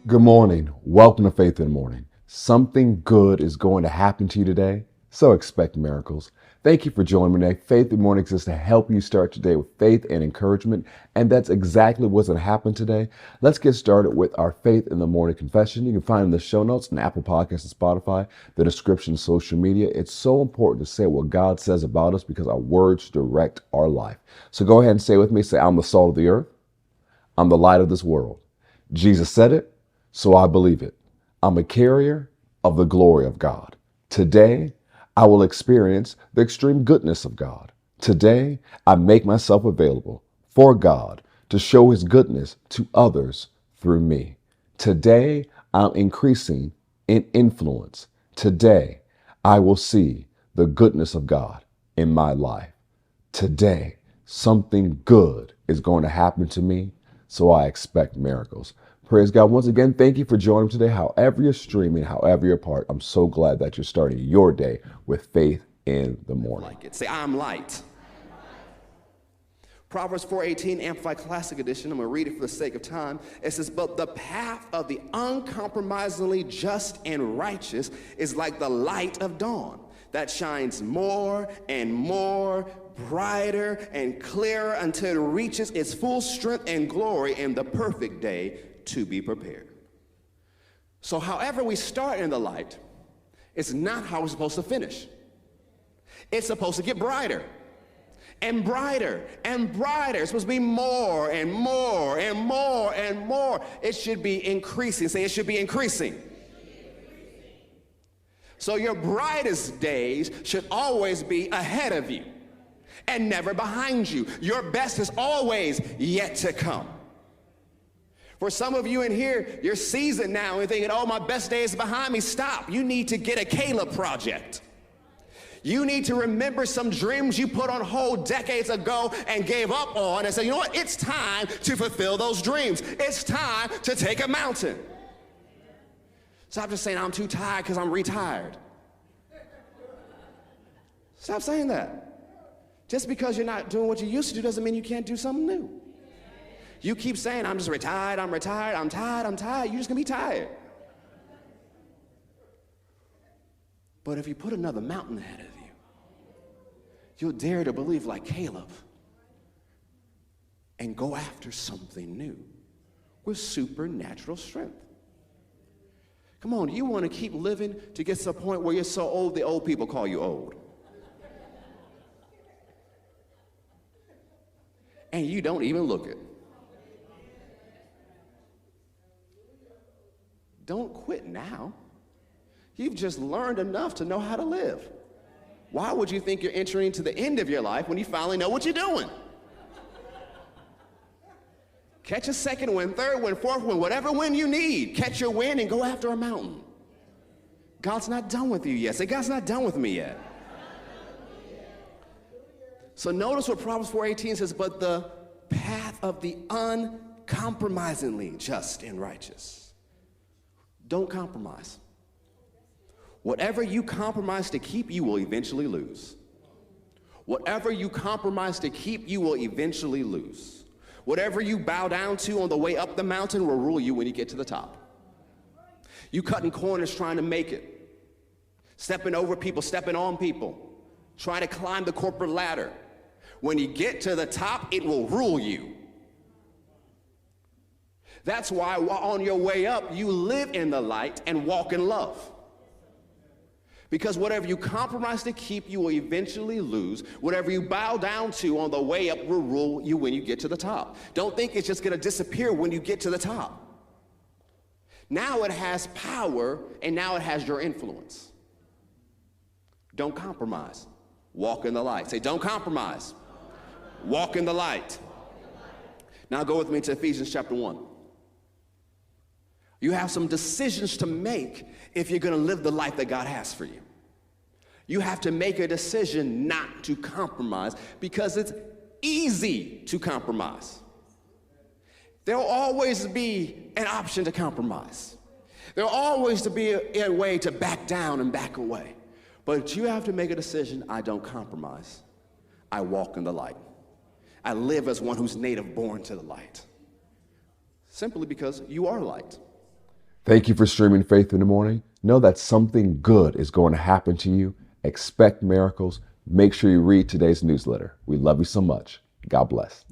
Good morning. Welcome to Faith in the Morning. Something good is going to happen to you today, so expect miracles. Thank you for joining me today. Faith in the Morning exists to help you start today with faith and encouragement, and that's exactly what's going to happen today. Let's get started with our Faith in the Morning confession. You can find it in the show notes in Apple Podcasts and Spotify, the description, social media. It's so important to say what God says about us because our words direct our life. So go ahead and say with me, say, I'm the salt of the earth. I'm the light of this world. Jesus said it, so I believe it. I'm a carrier of the glory of God. Today, I will experience the extreme goodness of God. Today, I make myself available for God to show his goodness to others through me. Today, I'm increasing in influence. Today, I will see the goodness of God in my life. Today, something good is going to happen to me, so I expect miracles. Praise God. Once again, thank you for joining today. However you're streaming, however you're part, I'm so glad that you're starting your day with faith in the morning. Like it. Say, I'm light. Proverbs 4:18, Amplified Classic Edition. I'm going to read it for the sake of time. It says, but the path of the uncompromisingly just and righteous is like the light of dawn that shines more and more brighter and clearer until it reaches its full strength and glory in the perfect day to be prepared. So however we start in the light, it's not how we're supposed to finish. It's supposed to get brighter and brighter and brighter. It's supposed to be more and more and more and more. It should be increasing. Say, it should be increasing. So your brightest days should always be ahead of you and never behind you. Your best is always yet to come. For some of you in here, you're seasoned now and thinking, oh, my best day is behind me. Stop. You need to get a Caleb project. You need to remember some dreams you put on hold decades ago and gave up on and say, you know what? It's time to fulfill those dreams. It's time to take a mountain. Stop just saying, I'm too tired because I'm retired. Stop saying that. Just because you're not doing what you used to do doesn't mean you can't do something new. You keep saying, I'm just retired, I'm retired, I'm tired, I'm tired. You're just going to be tired. But if you put another mountain ahead of you, you'll dare to believe like Caleb and go after something new with supernatural strength. Come on, you want to keep living to get to the point where you're so old, the old people call you old. And you don't even look it. Don't quit now. You've just learned enough to know how to live. Why would you think you're entering to the end of your life when you finally know what you're doing? Catch a second win, third win, fourth win, whatever win you need. Catch your win and go after a mountain. God's not done with you yet. Say, God's not done with me yet. So notice what Proverbs 4:18 says, but the path of the uncompromisingly just and righteous. Don't compromise. Whatever you compromise to keep, you will eventually lose. Whatever you compromise to keep, you will eventually lose. Whatever you bow down to on the way up the mountain will rule you when you get to the top. You cutting corners trying to make it. Stepping over people, stepping on people. Trying to climb the corporate ladder. When you get to the top, it will rule you. That's why on your way up, you live in the light and walk in love. Because whatever you compromise to keep, you will eventually lose. Whatever you bow down to on the way up will rule you when you get to the top. Don't think it's just going to disappear when you get to the top. Now it has power, and now it has your influence. Don't compromise. Walk in the light. Say, don't compromise. Walk in the light. Now go with me to Ephesians chapter 1. You have some decisions to make if you're going to live the life that God has for you. You have to make a decision not to compromise because it's easy to compromise. There will always be an option to compromise. There will always be a way to back down and back away. But you have to make a decision. I don't compromise. I walk in the light. I live as one who's native born to the light. Simply because you are light. Thank you for streaming Faith in the Morning. Know that something good is going to happen to you. Expect miracles. Make sure you read today's newsletter. We love you so much. God bless.